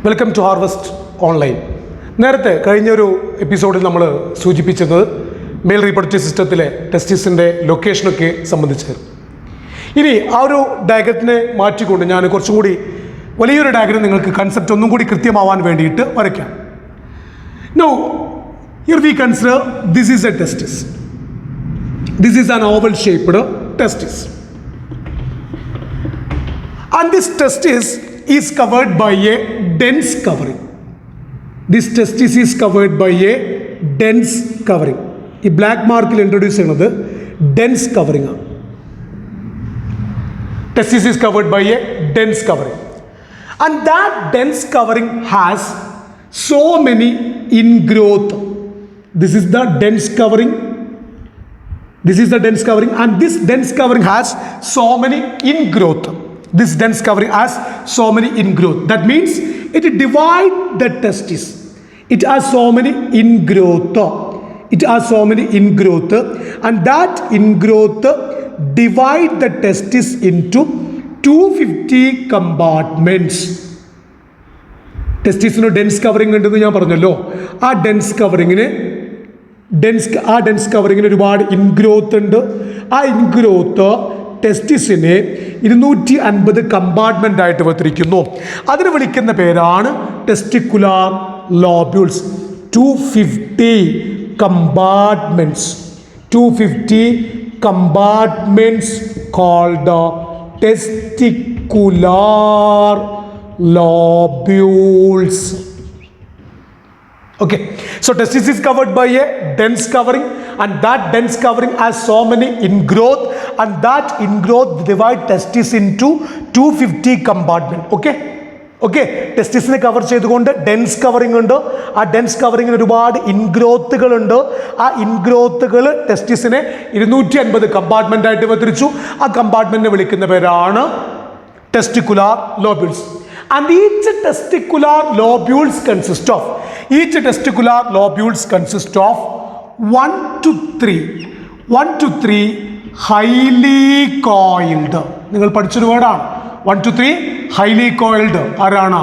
Welcome to harvest online. നേരത്തെ കഴിഞ്ഞൊരു എപ്പിസോഡിൽ നമ്മൾ സൂചിപ്പിച്ചത് മെയിൽ റീപ്രൊഡക്റ്റീവ് സിസ്റ്റത്തിലെ ടെസ്റ്റിസിൻ്റെ ലൊക്കേഷനൊക്കെ സംബന്ധിച്ച്. ഇനി ആ ഒരു ഡയഗ്രത്തിനെ മാറ്റിക്കൊണ്ട് ഞാൻ കുറച്ചും കൂടി വലിയൊരു ഡയഗ്രം നിങ്ങൾക്ക് കൺസെപ്റ്റ് ഒന്നും കൂടി കൃത്യമാവാൻ വേണ്ടിയിട്ട് വരയ്ക്കാം. Now here we consider this is a testis. This is an oval shaped testis. And this testis is covered by a dense covering. This testis is covered by a dense covering. ഈ black മാർക്കിൽ introduce ചെയ്യുന്നത് dense covering ആണ്. Testis is covered by a dense covering. And that dense covering has so many ingrowth. This is the dense covering. This is the dense covering. And this dense covering has so many ingrowth. This dense covering has so many ingrowth. That means it divides the testis. It has so many ingrowth. It has so many ingrowth, and that ingrowth divide the testis into 250 compartments. ടെസ്റ്റിസിന് dense covering ഉണ്ടെന്ന് ഞാൻ പറഞ്ഞല്ലോ. ആ dense കവറിങ്ങിന് ഒരുപാട് ഇൻഗ്രോത്ത് ഉണ്ട്. ആ ഇൻഗ്രോത്ത് ടെസ്റ്റിസിനെ 250 compartment ആയിട്ട് വേർതിരിക്കുന്നു. അതിന് വിളിക്കുന്ന പേരാണ് testicular lobules. 250 compartments. 250 compartments called testicular lobules. Okay, so testis is covered by a dense covering, and that dense covering has so many ingrowth, and that ingrowth divide testis into 250 compartment. Okay, ടെസ്റ്റിസിനെ cover ചെയ്തുകൊണ്ട് dense covering ഉണ്ട്. ആ dense കവറിങ്ങിന് ഒരുപാട് ഇൻഗ്രോത്തുകൾ ഉണ്ട്. ആ ഇൻഗ്രോത്തുകൾ ടെസ്റ്റിസിനെ 250 compartment ആയിട്ട് വേർതിരിച്ചു. ആ കമ്പാർട്ട്മെൻറ്റിനെ വിളിക്കുന്ന പേരാണ് testicular lobules. And each testicular lobules consist of 1 to 3 highly coiled. നിങ്ങൾ പഠിച്ചൊരു വേർഡാണ് 1 to 3 highly coiled. ആരാണ്?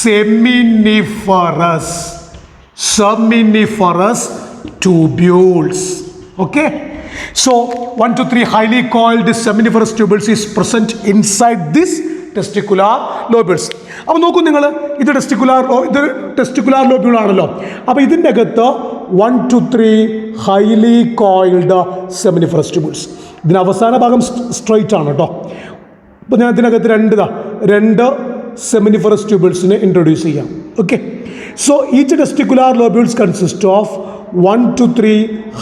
seminiferous tubules. Okay, so 1 to 3 highly coiled seminiferous tubules is present inside this testicular lobules. അപ്പോൾ നോക്കൂ നിങ്ങൾ, ഇത് ടെസ്റ്റിക്കുലാർ ലോബ്യൂൾ ആണല്ലോ. അപ്പോൾ ഇതിൻ്റെ അകത്ത് 1 to 3 highly coiled seminiferous tubules. ഇതിന് അവസാന ഭാഗം സ്ട്രൈറ്റ് ആണ് കേട്ടോ. അപ്പോൾ ഞാൻ ഇതിനകത്ത് രണ്ട് സെമിനിഫറസ് ട്യൂബിൾസിനെ ഇൻട്രൊഡ്യൂസ് ചെയ്യാം. Okay, so each testicular lobules consist of 1 to 3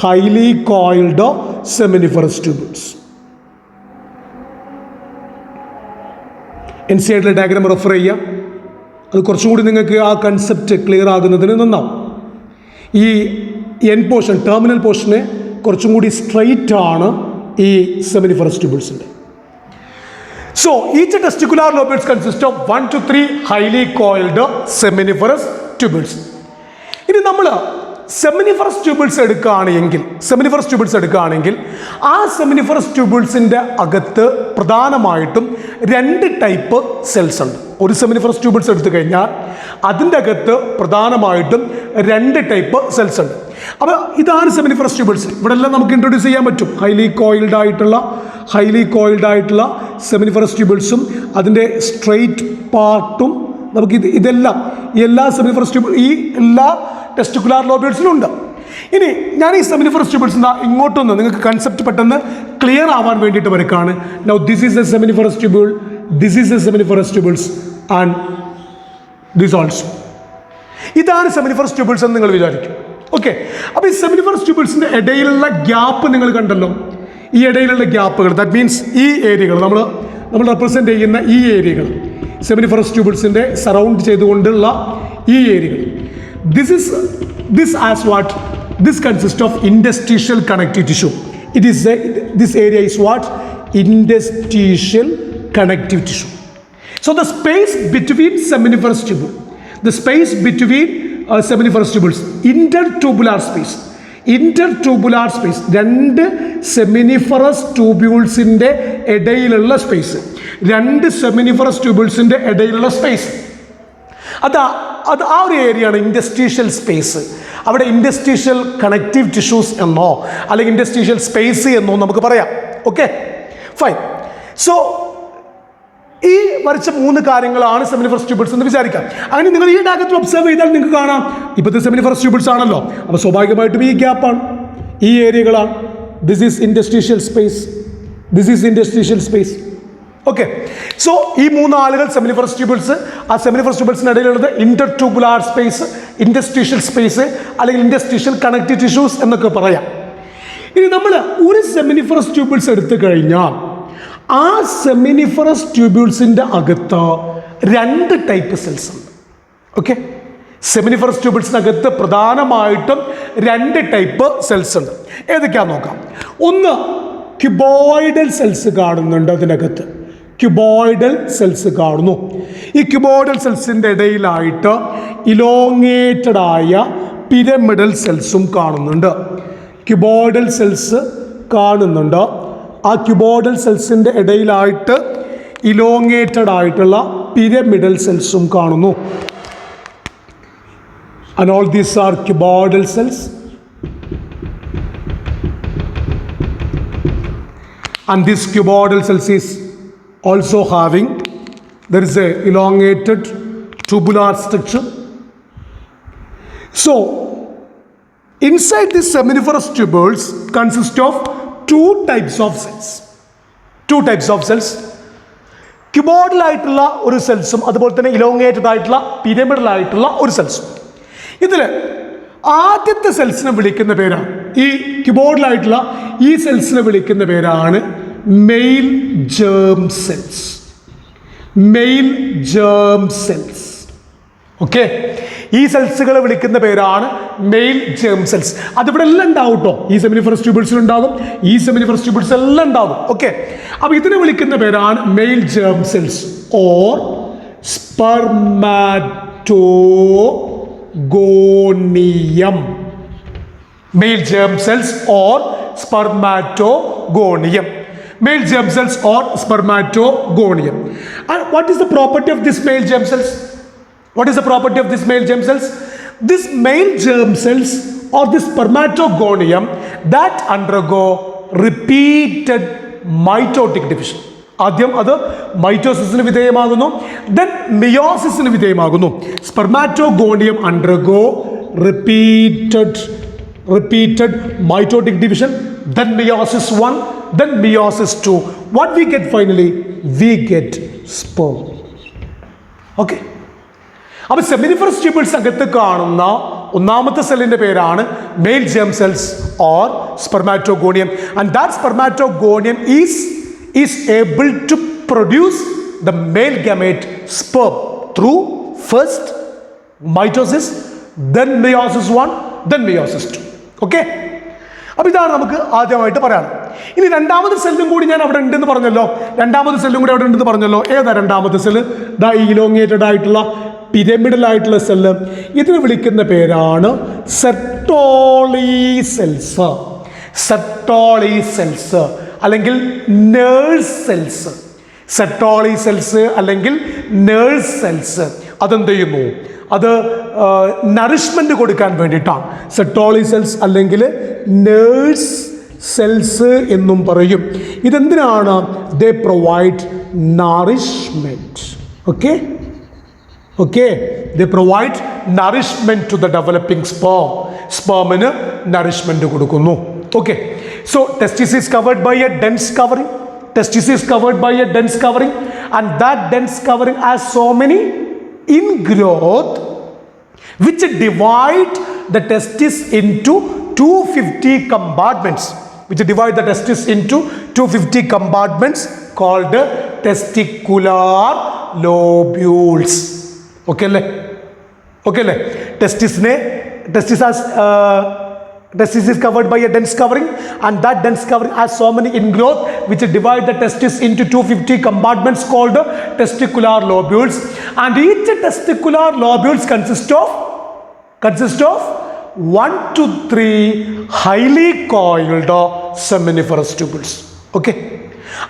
highly coiled seminiferous tubules. N C ആയിട്ടുള്ള ഡയഗ്രാം റെഫർ ചെയ്യുക. അത് കുറച്ചും കൂടി നിങ്ങൾക്ക് ആ കൺസെപ്റ്റ് ക്ലിയർ ആകുന്നതിന് നന്നാവും. ഈ എൻ പോർഷൻ, ടെർമിനൽ പോർഷന് കുറച്ചും കൂടി സ്ട്രൈറ്റ് ആണ് ഈ സെമിനിഫറസ് ട്യൂബിൾസിൻ്റെ. So each testicular lobules consist of 1 to 3 highly coiled seminiferous tubules. ഇനി നമ്മൾ സെമിനിഫറസ് ട്യൂബിൾസ് എടുക്കുകയാണെങ്കിൽ ആ സെമിനിഫറസ് ട്യൂബിൾസിൻ്റെ അകത്ത് പ്രധാനമായിട്ടും 2 ടൈപ്പ് സെൽസ് ഉണ്ട്. ഒരു സെമിനിഫറസ് ട്യൂബിൾസ് എടുത്തു കഴിഞ്ഞാൽ അതിൻ്റെ അകത്ത് പ്രധാനമായിട്ടും 2 ടൈപ്പ് സെൽസ് ഉണ്ട്. അപ്പോൾ ഇതാണ് സെമിനിഫറസ് ട്യൂബിൾസ്. ഇവിടെ എല്ലാം നമുക്ക് ഇൻട്രൊഡ്യൂസ് ചെയ്യാൻ പറ്റും. ഹൈലി കോയിൽഡ് ആയിട്ടുള്ള സെമിനിഫറസ് ട്യൂബിൾസും അതിൻ്റെ സ്ട്രെയിറ്റ് പാർട്ടും നമുക്ക് എല്ലാ സെമിനിഫറസ് ട്യൂബിൾ എല്ലാ ടെസ്റ്റിക്കുലാർ ലോബ്യൂൾസിലും ഉണ്ട്. ഇനി ഞാൻ ഈ സെമിനിഫറസ് ട്യൂബിൾസ് ഇങ്ങോട്ടൊന്ന് നിങ്ങൾക്ക് കൺസെപ്റ്റ് പെട്ടെന്ന് ക്ലിയർ ആവാൻ വേണ്ടിയിട്ട് വരക്കാണ്. Now this is a seminiferous tubule, this is a seminiferous tubules, and this also. ഇതാണ് സെമിനിഫറസ് ട്യൂബിൾസ് എന്ന് നിങ്ങൾ വിചാരിക്കും. ഓക്കെ, അപ്പോൾ ഈ സെമിനിഫറസ് ട്യൂബിൾസിൻ്റെ ഇടയിലുള്ള ഗ്യാപ്പ് നിങ്ങൾ കണ്ടല്ലോ. ഈ ഇടയിലുള്ള ഗ്യാപ്പുകൾ, ദാറ്റ് മീൻസ് ഈ ഏരിയകൾ നമ്മൾ റെപ്രസെൻ്റ് ചെയ്യുന്ന ഈ ഏരിയകൾ, സെമിനിഫറസ് ട്യൂബിൾസിൻ്റെ സറൗണ്ട് ചെയ്തുകൊണ്ടുള്ള ഈ ഏരിയകൾ, this consists of interstitial connective tissue. This area is what? Interstitial connective tissue. So the space between seminiferous tubules, intertubular space, രണ്ട് സെമിനിഫറസ് ട്യൂബ്യൂൾസിൻ്റെ ഇടയിലുള്ള സ്പേസ്, രണ്ട് സെമിനിഫറസ് ട്യൂബ്യൂൾസിൻ്റെ ഇടയിലുള്ള സ്പേസ്, അത് ആ ഒരു ഏരിയയാണ് ഇൻഡസ്ട്രീഷ്യൽ സ്പേസ്. അവിടെ ഇൻഡസ്ട്രീഷ്യൽ കണക്റ്റീവ് ടിഷ്യൂസ് എന്നോ അല്ലെങ്കിൽ ഇൻഡസ്ട്രീഷ്യൽ സ്പേസ് എന്നോ നമുക്ക് പറയാം. Okay, fine. സോ ഈ വരച്ച 3 കാര്യങ്ങളാണ് സെമിനിഫറസ് ട്യൂബിൾസ് എന്ന് വിചാരിക്കാം. അങ്ങനെ നിങ്ങൾ ഈ ഡയഗ്രത്തിൽ ഒബ്സർവ് ചെയ്താൽ നിങ്ങൾക്ക് കാണാം ഇപ്പോഴത്തെ സെമിനിഫറസ് ട്യൂബിൾസ് ആണല്ലോ. അപ്പോൾ സ്വാഭാവികമായിട്ടും ഈ ഗ്യാപ്പാണ്, ഈ ഏരിയകളാണ്. This is interstitial space, this is interstitial space. Okay, so ഈ 3 ആളുകൾ സെമിനിഫറസ് ട്യൂബിൾസ്. ആ സെമിനിഫറസ് ട്യൂബിൾസിന് ഇടയിലുള്ളത് inter tubular space, interstitial space അല്ലെങ്കിൽ ഇൻഡസ്ട്രീഷ്യൽ കണക്റ്റീവ് ടിഷ്യൂസ് എന്നൊക്കെ പറയാം. ഇനി നമ്മൾ ഒരു സെമിനിഫറസ് ട്യൂബിൾസ് എടുത്തു കഴിഞ്ഞാൽ ആ സെമിനിഫറസ് ട്യൂബ്യൂൾസിൻ്റെ അകത്ത് 2 ടൈപ്പ് സെൽസ് ഉണ്ട്. ഓക്കെ, സെമിനിഫറസ് ട്യൂബിൾസിനകത്ത് പ്രധാനമായിട്ടും 2 ടൈപ്പ് സെൽസ് ഉണ്ട്. ഏതൊക്കെയാണെന്ന് നോക്കാം. ഒന്ന്, ക്യൂബോയിഡൽ സെൽസ് കാണുന്നുണ്ട്. അതിനകത്ത് ക്യൂബോയിഡൽ സെൽസ് കാണുന്നു. ഈ ക്യൂബോയിഡൽ സെൽസിൻ്റെ ഇടയിലായിട്ട് ഇലോങ്ങേറ്റഡ് ആയ പിരമിഡൽ സെൽസും കാണുന്നുണ്ട്. ക്യൂബോയിഡൽ സെൽസ് കാണുന്നുണ്ട്. ആ ക്യൂബോയിഡൽ സെൽസിൻ്റെ ഇടയിലായിട്ട് ഇലോങ്ങേറ്റഡ് ആയിട്ടുള്ള പിരമിഡൽ സെൽസും കാണുന്നു. And all these are cuboidal cells. And this cuboidal cells is also having, there is a elongated tubular structure. So inside these seminiferous tubules consist of 2 types of cells. 2 types of cells. Cuboidal ആയിട്ടുള്ള ഒരു സെൽസും അതുപോലെ തന്നെ elongated ആയിട്ടുള്ള pyramidal ആയിട്ടുള്ള ഒരു സെൽസും. ഇതിൽ ആദ്യത്തെ സെൽസിനെ വിളിക്കുന്ന പേരാണ്, ഈ ക്യൂബോയിഡൽ ആയിട്ടുള്ള ഈ സെൽസിനെ വിളിക്കുന്ന പേരാണ് male germ cells. Mail germ cells. Okay, ഈ സെൽസുകളെ വിളിക്കുന്ന പേരാണ് മെയിൽ ജേം സെൽസ്. അതിവിടെ എല്ലാം ഉണ്ടാവും കേട്ടോ. ഈ സെമിനിഫറസ് ട്യൂബിൾസിൽ ഉണ്ടാകും, ഈ സെമിനിഫറസ് ട്യൂബിൾസ് എല്ലാം ഉണ്ടാകും. ഓക്കെ, അപ്പോൾ ഇതിനെ വിളിക്കുന്ന പേരാണ് male germ cells or spermatogonium. Male germ cells or spermatogonium. Male germ cells or spermatogonium. And what is the property of this male germ cells? What is the property of this male germ cells? This male germ cells or this spermatogonium that undergo repeated mitotic division. ആദ്യം അത് മൈറ്റോസിസിന് വിധേയമാകുന്നു, then മിയോസിസിന് വിധേയമാകുന്നു. സ്പെർമാറ്റോഗോണിയം undergo repeated mitotic division, then meiosis 1, then meiosis 2. What we get finally? We get sperm. Okay. അപ്പോൾ seminiferous tubules അകത്ത് കാണുന്ന ഒന്നാമത്തെ സെല്ലിൻ്റെ പേരാണ് male germ cells or spermatogonium. And that spermatogonium is able to produce the male gamete sperm through first mitosis, then meiosis 1, then meiosis 2. Okay, അപ്പോൾ ഇതാണ് നമുക്ക് ആദ്യമായിട്ട് പറയാം. ഇനി രണ്ടാമത്തെ സെല്ലും കൂടി ഞാൻ അവിടെ ഉണ്ടെന്ന് പറഞ്ഞല്ലോ. രണ്ടാമത്തെ സെല്ലും കൂടി അവിടെ ഉണ്ടെന്ന് പറഞ്ഞല്ലോ. ഏതാ രണ്ടാമത്തെ സെല്ല്? ദ ഇലോങ്ങേറ്റഡ് ആയിട്ടുള്ള പിരമിഡൽ ആയിട്ടുള്ള സെല്ല്. ഇതിന് വിളിക്കുന്ന പേരാണ് സെർട്ടോളി സെൽസ്. സെർട്ടോളി സെൽസ് അല്ലെങ്കിൽ നേഴ്സ് സെൽസ്. സെർട്ടോളി സെൽസ് അല്ലെങ്കിൽ നേഴ്സ് സെൽസ് അതെന്ത് ചെയ്യുന്നു? അത് നറിഷ്മെൻറ്റ് കൊടുക്കാൻ വേണ്ടിയിട്ടാണ്. സെർട്ടോളി സെൽസ് അല്ലെങ്കിൽ നേഴ്സ് സെൽസ് എന്നും പറയും. ഇതെന്തിനാണ്? They provide nourishment. Okay, they provide nourishment to the developing sperm. Spermന് nourishment കൊടുക്കുന്നു. Okay, so testis is covered by a dense covering. Testis is covered by a dense covering, and that dense covering has so many ingrowth which divide the testis into 250 compartments. Which divide the testis into 250 compartments called testicular lobules. Okay le? Testis is covered by a dense covering, and that dense covering has so many ingrowth which divide the testis into 250 compartments called testicular lobules, and each testicular lobules consist of 1 to 3 highly coiled seminiferous tubules. Okay,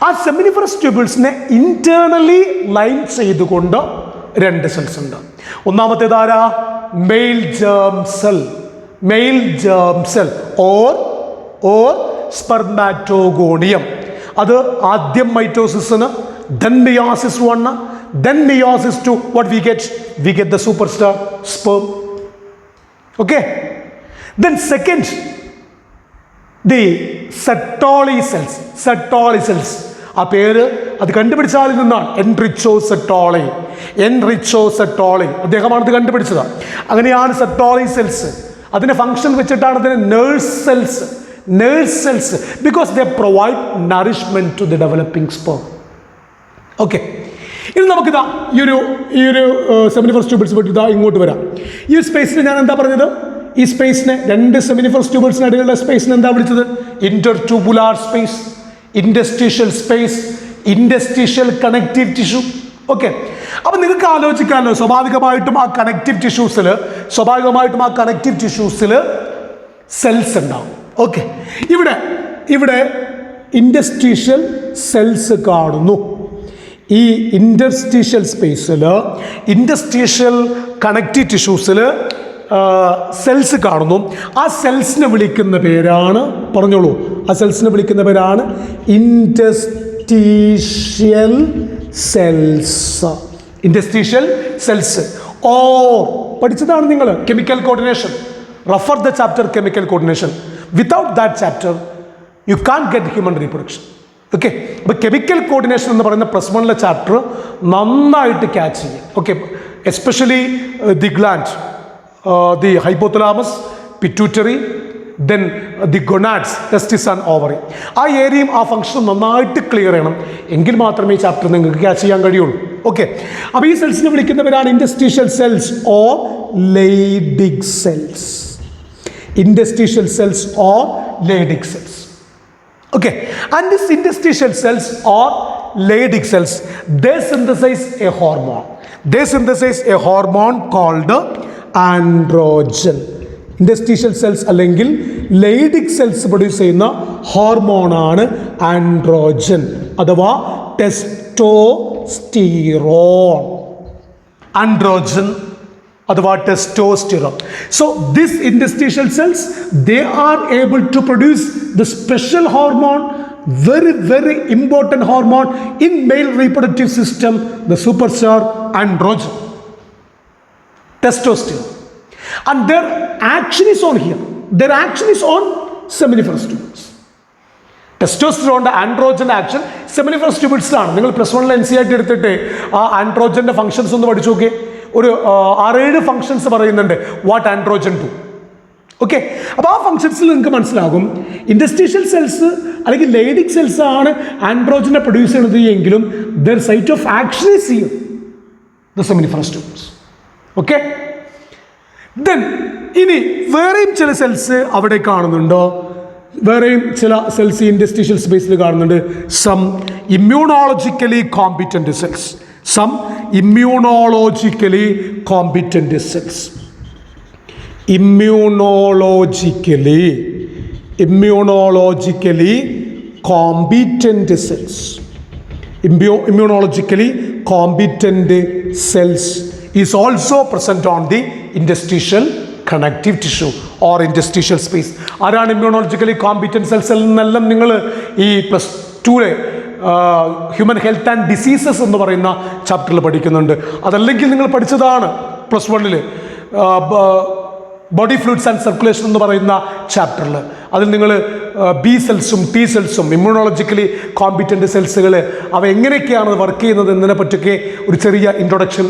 ആ seminiferous ട്യൂബിൾസിനെ internally line ചെയ്തുകൊണ്ട് 2 cells ഉണ്ട്. ഒന്നാമത്തേത് ആരാ? Male germ cell. Male germ cell or spermatogonium. അത് ആദ്യം മൈറ്റോസിസിന്, then meiosis 1, then meiosis 2. What we get? We get the superstar sperm. Okay. Then second, the Sertoli cells. Sertoli cells. ആ പേര് അത് കണ്ടുപിടിച്ച ആളിൽ നിന്നാണ്. എൻറിച്ചോ സെർട്ടോളി അദ്ദേഹമാണ് ഇത് കണ്ടുപിടിച്ചത്. അങ്ങനെയാണ് സെർട്ടോളി സെൽസ്. അതിന്റെ ഫംഗ്ഷൻ വെച്ചിട്ടാണ് അതിന് nurse cells because they provide nourishment to the developing sperm. Okay, ഇനി നമുക്കിതാ ഈ ഒരു സെമിനിഫറസ് ട്യൂബിൾസ് പറ്റി ഇതാ ഇങ്ങോട്ട് വരാം. ഈ സ്പേസിന് ഞാൻ എന്താ പറഞ്ഞത്? ഈ സ്പേസിനെ 2 സെമിനിഫറസ് ട്യൂബിൾസിനിടയിലുള്ള സ്പേസിന് എന്താ വിളിച്ചത്? Inter tubular space, interstitial space, ഇൻഡസ്ട്രീഷ്യൽ connective tissue. Okay, അപ്പൊ നിങ്ങൾക്ക് ആലോചിക്കാമല്ലോ, സ്വാഭാവികമായിട്ടും ആ കണക്റ്റീവ് ടിഷ്യൂസിൽ സെൽസ് ഉണ്ടാവും. ഓക്കെ, ഇവിടെ ഇൻഡസ്ട്രീഷ്യൽ സെൽസ് കാണുന്നു. ഈ ഇൻഡസ്ട്രീഷ്യൽ സ്പേസിൽ, ഇൻഡസ്ട്രീഷ്യൽ കണക്റ്റീവ് ടിഷ്യൂസിൽ സെൽസ് കാണുന്നു. ആ സെൽസിനെ വിളിക്കുന്ന പേരാണ്, പറഞ്ഞോളൂ, ആ സെൽസിനെ വിളിക്കുന്ന പേരാണ് ഇൻഡസ്ട്രീഷ്യൽ സെൽസ്. ഇൻഡസ്ട്രീഷ്യൽ സെൽസ് പഠിച്ചതാണ് നിങ്ങൾ, chemical coordination. Refer the chapter chemical coordination. Without that chapter you can get human reproduction. Okay, അപ്പോൾ കെമിക്കൽ കോർഡിനേഷൻ എന്ന് പറയുന്ന +1 ചാപ്റ്റർ നന്നായിട്ട് ക്യാച്ച് ചെയ്യും. Okay, especially the gland, the hypothalamus, pituitary, then the gonads, testis and ovary. ആ ഏരിയയും ആ ഫംഗ്ഷനും നന്നായിട്ട് ക്ലിയർ ചെയ്യണം, എങ്കിൽ മാത്രമേ ഈ ചാപ്റ്റർ നിങ്ങൾക്ക് ക്യാച്ച് ചെയ്യാൻ കഴിയുള്ളൂ. ഓക്കെ, അപ്പോൾ ഈ സെൽസിനെ വിളിക്കുന്നവരാണ് interstitial cells or Leydig cells. Interstitial cells or Leydig cells. Okay, and these interstitial cells or Leydig cells, they synthesize a hormone called androgen. Interstitial cells അല്ലെങ്കിൽ Leydig cells പ്രൊഡ്യൂസ് ചെയ്യുന്ന ഹോർമോണാണ് androgen അഥവാ testosterone. Androgen അഥവാ testosterone. So these interstitial cells, they are able to produce the special hormone, very important hormone in male reproductive system, the superstar androgen, testosterone. And their action is on here. Their action is on seminiferous tubules. ടെസ്റ്റോസ്റ്ററോണിൻ്റെ ആൻഡ്രോജൻ്റെ action seminiferous ട്യൂബിൾസിലാണ്. നിങ്ങൾ +1 NCERT എടുത്തിട്ട് ആ ആൻഡ്രോജൻ്റെ functions ഒന്ന് പഠിച്ചു നോക്കിയേ. ഒരു 6-7 ഫംഗ്ഷൻസ് പറയുന്നുണ്ട് വാട്ട് ആൻഡ്രോജൻ ടു. ഓക്കെ, അപ്പോൾ ആ ഫംഗ്ഷൻസിൽ നിങ്ങൾക്ക് മനസ്സിലാകും ഇൻഡസ്ട്രീഷ്യൽ സെൽസ് അല്ലെങ്കിൽ ലെയ്ഡിക് സെൽസ് ആണ് ആൻഡ്രോജനെ പ്രൊഡ്യൂസ് ചെയ്യുന്നത് എങ്കിലും their site of action is here, the seminiferous tubules. Okay, then ഇനി വേറെയും ചില സെൽസ് അവിടെ കാണുന്നുണ്ടോ? വേറെയും ചില സെൽസ് ഇൻഡസ്ട്രീഷ്യൽ സ്പേസിൽ കാണുന്നുണ്ട്. Some immunologically competent cells. Some immunologically competent cells. Immunologically competent cells. Immunologically competent cells is also present on the interstitial connective tissue or interstitial space. ആരാണ് immunologically competent cells എന്നെല്ലാം നിങ്ങൾ ഈ +2 ഹ്യൂമൻ ഹെൽത്ത് ആൻഡ് ഡിസീസസ് എന്ന് പറയുന്ന ചാപ്റ്ററിൽ പഠിക്കുന്നുണ്ട്. അതല്ലെങ്കിൽ നിങ്ങൾ പഠിച്ചതാണ് +1 ബോഡി ഫ്ലൂയിഡ്സ് ആൻഡ് സർക്കുലേഷൻ എന്ന് പറയുന്ന ചാപ്റ്ററിൽ. അതിൽ നിങ്ങൾ ബി സെൽസും ടി സെൽസും ഇമ്മ്യൂണോളജിക്കലി കോമ്പിറ്റൻ്റ് സെൽസുകൾ അവ എങ്ങനെയൊക്കെയാണ് വർക്ക് ചെയ്യുന്നത് എന്നതിനെ പറ്റിയൊക്കെ ഒരു ചെറിയ ഇൻട്രൊഡക്ഷൻ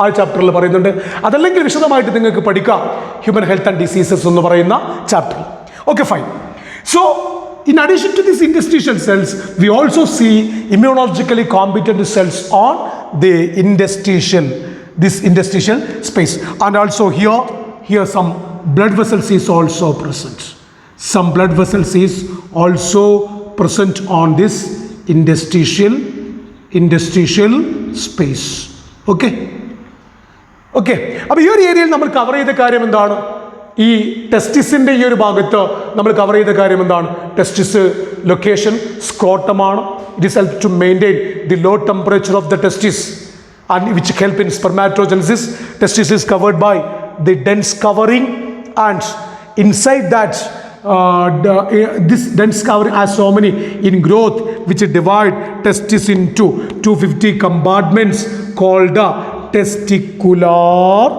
ആ ചാപ്റ്ററിൽ പറയുന്നുണ്ട്. അതല്ലെങ്കിൽ വിശദമായിട്ട് നിങ്ങൾക്ക് പഠിക്കാം ഹ്യൂമൻ ഹെൽത്ത് ആൻഡ് ഡിസീസസ് എന്ന് പറയുന്ന ചാപ്റ്ററിൽ. Okay, fine. So in addition to these interstitial cells, we also see immunologically competent cells on the interstitial space. And also here some blood vessels is also present. Some blood vessels is also present on this interstitial space. Okay. അപ്പോൾ ഈ ഒരു ഏരിയയിൽ നമ്മൾ cover ചെയ്ത കാര്യം എന്താണ്? ഈ ടെസ്റ്റിസിൻ്റെ ഈ ഒരു ഭാഗത്ത് നമ്മൾ കവർ ചെയ്ത കാര്യം എന്താണ്? ടെസ്റ്റിസ് ലൊക്കേഷൻ സ്ക്രോട്ടമാണ്. It is help to maintain the low temperature of the testis. and which help in spermatogenesis. Testis is covered by the dense covering, and inside that this dense covering has so many in growth which divide testis into 250 compartments called testicular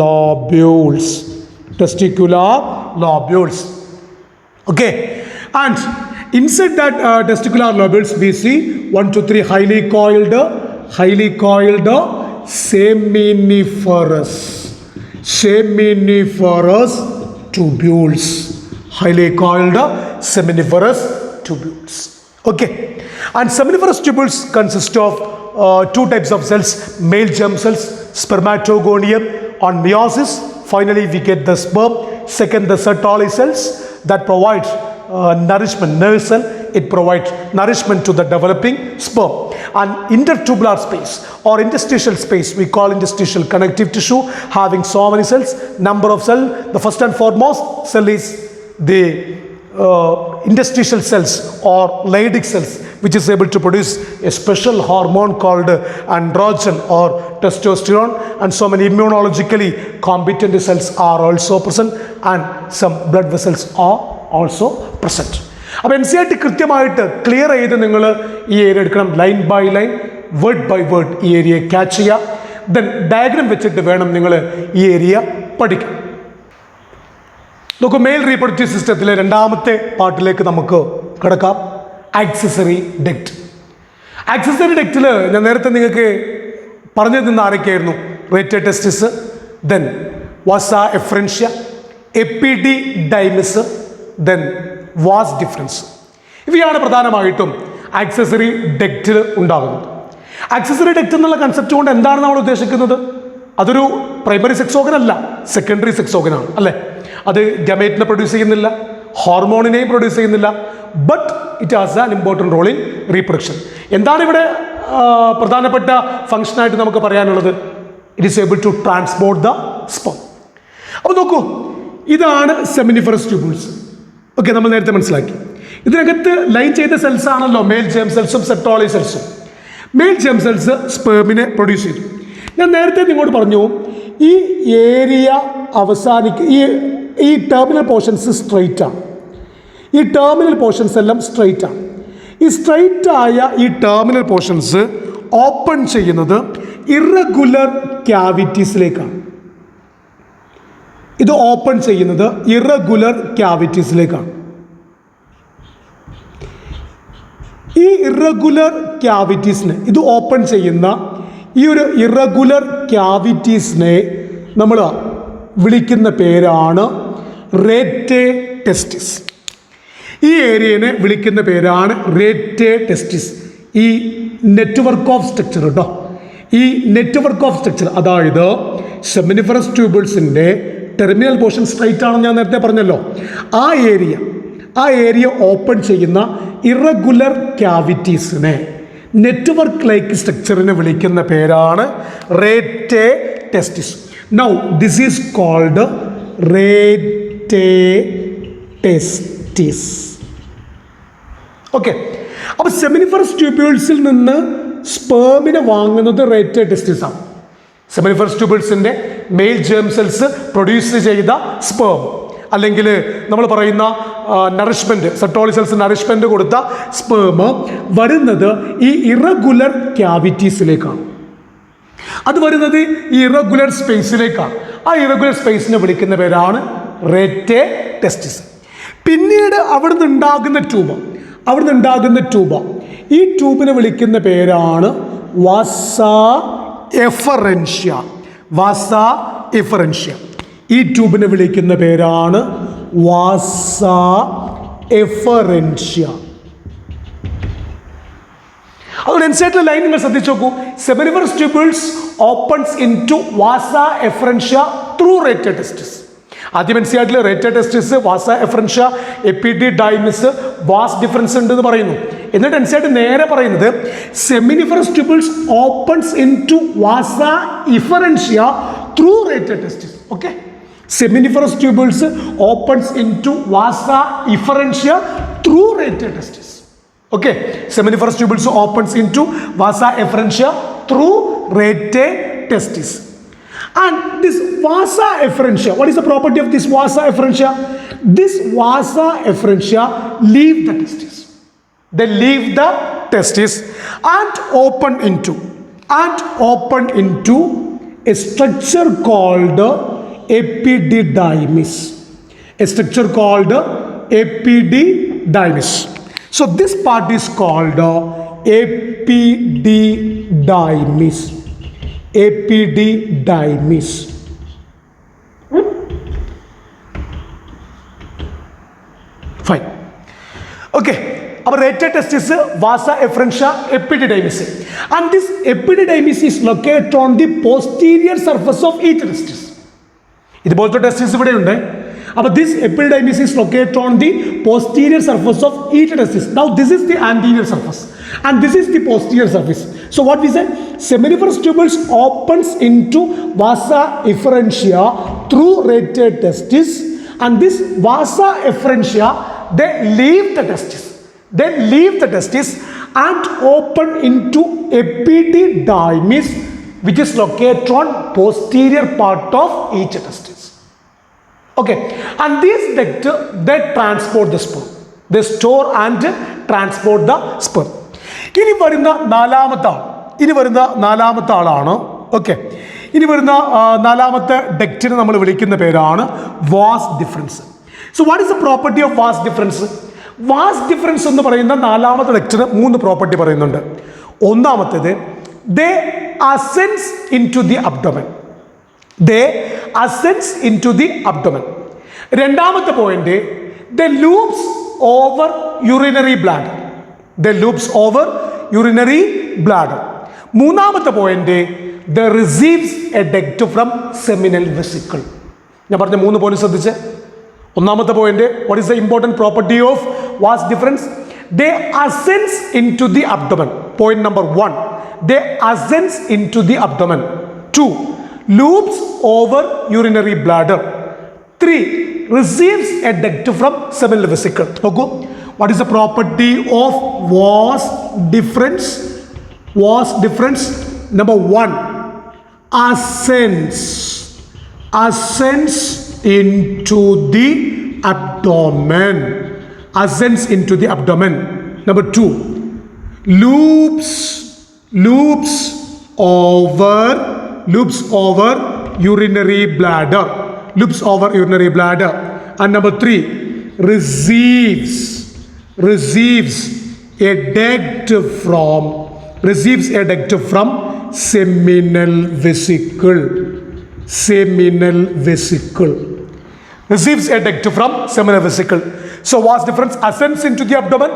lobules. Okay, and inside that testicular lobules we see 1 to 3 highly coiled seminiferous tubules. Highly coiled seminiferous tubules. Okay, and seminiferous tubules consist of two types of cells: male germ cells, spermatogonium, on meiosis. Finally, we get the sperm. Second, the Sertoli cells that provide nourishment. Nerve cell, it provides nourishment to the developing sperm. And intertubular space or interstitial space, we call interstitial connective tissue, having so many cells. Number of cells, the first and foremost cell is the interstitial cells or Leydig cells, which is able to produce a special hormone called androgen or testosterone, and so many immunologically competent cells are also present, and some blood vessels are also present. അപ്പോൾ NCERT കൃത്യമായിട്ട് clear ചെയ്ത് നിങ്ങൾ ഈ area എടുക്കണം. Line by line, word by word ഈ area catch ചെയ്യുക. Then diagram വെച്ചിട്ട് വേണം നിങ്ങൾ ഈ ഏരിയ പഠിക്കാൻ. നോക്കൂ, മെയിൽ റീപ്രൊഡക്റ്റീവ് സിസ്റ്റത്തിലെ രണ്ടാമത്തെ പാർട്ടിലേക്ക് നമുക്ക് കിടക്കാം. Accessory duct. ആക്സസറി ഡക്റ്റിൽ ഞാൻ നേരത്തെ നിങ്ങൾക്ക് പറഞ്ഞു തന്ന ആരൊക്കെയായിരുന്നു? Rete testis, then vasa efferentia, epididymis, then vas deferens. ഇവയാണ് പ്രധാനമായിട്ടും ആക്സസറി ഡക്റ്റിൽ ഉണ്ടാകുന്നത്. ആക്സസറി ഡക്റ്റ് എന്നുള്ള കൺസെപ്റ്റ് കൊണ്ട് എന്താണ് നമ്മൾ ഉദ്ദേശിക്കുന്നത്? അതൊരു പ്രൈമറി സെക്സ് ഓർഗൻ അല്ല, സെക്കൻഡറി സെക്സ് ഓർഗൻ ആണ്, അല്ലേ? അത് ഗമേറ്റിനെ പ്രൊഡ്യൂസ് ചെയ്യുന്നില്ല, ഹോർമോണിനെയും പ്രൊഡ്യൂസ് ചെയ്യുന്നില്ല, but it has an important role in reproduction. എന്താണ് ഇവിടെ പ്രധാനപ്പെട്ട ഫംഗ്ഷനായിട്ട് നമുക്ക് പറയാനുള്ളത്? It is able to transport the sperm. അപ്പോൾ നോക്കൂ, ഇതാണ് സെമിനിഫറസ് ട്യൂബിൾസ്. ഓക്കെ, നമ്മൾ നേരത്തെ മനസ്സിലാക്കി. ഇതിനകത്ത് ലൈൻ ചെയ്ത സെൽസ് ആണല്ലോ മെയിൽ ജേം സെൽസും സെർട്ടോളി സെൽസും. മെയിൽ ജേം സെൽസ് സ്പെർമിനെ പ്രൊഡ്യൂസ് ചെയ്തു. ഞാൻ നേരത്തെ നിങ്ങളോട് പറഞ്ഞു, ഈ ഏരിയ ഈ ടെർമിനൽ പോർഷൻസ് സ്ട്രെയിറ്റ് ആണ്. ഈ ടെർമിനൽ പോർഷൻസ് എല്ലാം സ്ട്രെയിറ്റ് ആണ്. ഈ സ്ട്രെയിറ്റ് ആയ ഈ ടെർമിനൽ പോർഷൻസ് ഓപ്പൺ ചെയ്യുന്നത് ഇറഗുലർ ക്യാവിറ്റീസിലേക്കാണ്. ഇത് ഓപ്പൺ ചെയ്യുന്നത് ഇറഗുലർ ക്യാവിറ്റീസിലേക്കാണ്. ഈ ഇറഗുലർ ക്യാവിറ്റീസിനെ, ഇത് ഓപ്പൺ ചെയ്യുന്ന ഈ ഒരു ഇറഗുലർ ക്യാവിറ്റീസിനെ നമ്മൾ വിളിക്കുന്ന പേരാണ് റേറ്റെ ടെസ്റ്റിസ്. ഈ ഏരിയനെ വിളിക്കുന്ന പേരാണ് റേറ്റെ ടെസ്റ്റിസ്. ഈ നെറ്റ്വർക്ക് ഓഫ് സ്ട്രക്ചർ കേട്ടോ, ഈ നെറ്റ്വർക്ക് ഓഫ് സ്ട്രക്ചർ, അതായത് സെമിനിഫറസ് ട്യൂബിൾസിൻ്റെ ടെർമിനൽ പോർഷൻ സ്ട്രൈറ്റ് ആണെന്ന് ഞാൻ നേരത്തെ പറഞ്ഞല്ലോ. ആ ഏരിയ ഓപ്പൺ ചെയ്യുന്ന ഇറഗുലർ ക്യാവിറ്റീസിനെ, നെറ്റ്വർക്ക് ലൈക്ക് സ്ട്രക്ചറിനെ വിളിക്കുന്ന പേരാണ് rete testis. Now this is called rete testis. Okay, അപ്പോൾ സെമിനിഫറസ് ട്യൂബ്യൂൾസിൽ നിന്ന് സ്പേമിനെ വാങ്ങുന്നത് റേറ്റെ ടെസ്റ്റിസ് ആണ്. സെമിനിഫറസ് ട്യൂബിൾസിൻ്റെ മെയിൽ ജേം സെൽസ് പ്രൊഡ്യൂസ് ചെയ്ത സ്പേം, അല്ലെങ്കിൽ നമ്മൾ പറയുന്ന നറിഷ്മെൻറ്റ്, സെർട്ടോളി സെൽസ് നറിഷ്മെൻറ്റ് കൊടുത്ത സ്പേം വരുന്നത് ഈ ഇറഗുലർ ക്യാവിറ്റീസിലേക്കാണ്. അത് വരുന്നത് ഈ ഇറഗുലർ സ്പേസിലേക്കാണ്. ആ ഇറഗുലർ സ്പേസിനെ വിളിക്കുന്ന പേരാണ് റേറ്റെ ടെസ്റ്റിസ്. പിന്നീട് അവിടുന്ന് ഉണ്ടാകുന്ന ട്യൂബ, ഈ ട്യൂബിനെ വിളിക്കുന്ന പേരാണ് വാസ എഫറൻഷ്യ. ഈ ട്യൂബിനെ വിളിക്കുന്ന പേരാണ് വാസ എഫറൻഷ്യ. അതുകൊണ്ട് എൻസൈറ്റിലെ ലൈൻ നിങ്ങൾ ശ്രദ്ധിച്ചു നോക്കൂ. Seminiferous tubules opens into vasa efferentia through rete testis. ആദ്യം എൻസിആർട്ടിൽ rete testis, vasa efferentia, epididymis, vas deferens ഉണ്ട് എന്ന് പറയുന്നു. എന്നിട്ട് എൻസിആർട്ട് നേരെ പറയുന്നത് seminiferous tubules opens into vasa efferentia through rete testis. Okay, seminiferous tubules opens into vasa efferentia through rete testis. Okay, seminiferous tubules opens into vasa efferentia through rete testis. And this vasa efferentia, what is the property of this vasa efferentia? This vasa efferentia leave the testis. They leave the testis and open into a structure called epididymis. A structure called epididymis. So this part is called epididymis. Epididymis. Fine. Okay. Our rete testis, vasa efferentia, epididymis. And this epididymis is located on the posterior surface of each testis. ഇതുപോലത്തെ ടെസ്റ്റിസ് ഇവിടെ ഉണ്ട്. But this epididymis is located on the posterior surface of each testis. Now this is the anterior surface and this is the posterior surface. So what we say? Seminiferous tubules opens into vasa efferentia through rete testis, and this vasa efferentia, they leave the testis. They leave the testis and open into epididymis, which is located on posterior part of each testis. Okay, and these ducts, they transport the sperm. They store and transport the sperm. ഇനി വരുന്ന നാലാമത്തെ ആളാണ്. Okay, ഇനി വരുന്ന നാലാമത്തെ ഡക്റ്റിനെ നമ്മൾ വിളിക്കുന്ന പേരാണ് vas deferens. So what is the property of vas deferens? Vas deferens എന്ന് പറയുന്ന നാലാമത്തെ ഡക്റ്റിന് 3 പ്രോപ്പർട്ടി പറയുന്നുണ്ട്. ഒന്നാമത്തേത്, they ascends in to the abdomen. They ascends into the abdomen. രണ്ടാമത്തെ point, they loops over urinary bladder. They loops over urinary bladder. മൂന്നാമത്തെ point, they receives a duct from seminal vesicle. ഞാൻ പറഞ്ഞ 3 point ശ്രദ്ധിച്ച്. ഒന്നാമത്തെ point, what is the important property of vas difference? They ascends into the abdomen. Point number 1, they ascends into the abdomen. 2, loops over urinary bladder. 3, receives a duct from seminal vesicle. Okay, what is the property of vas difference? Vas difference, number 1, ascends into the abdomen. Ascends into the abdomen. Number 2, loops over urinary bladder. Loops over urinary bladder. And number 3, receives a duct from seminal vesicle. Seminal vesicle. Receives a duct from seminal vesicle. So vas difference ascends into the abdomen,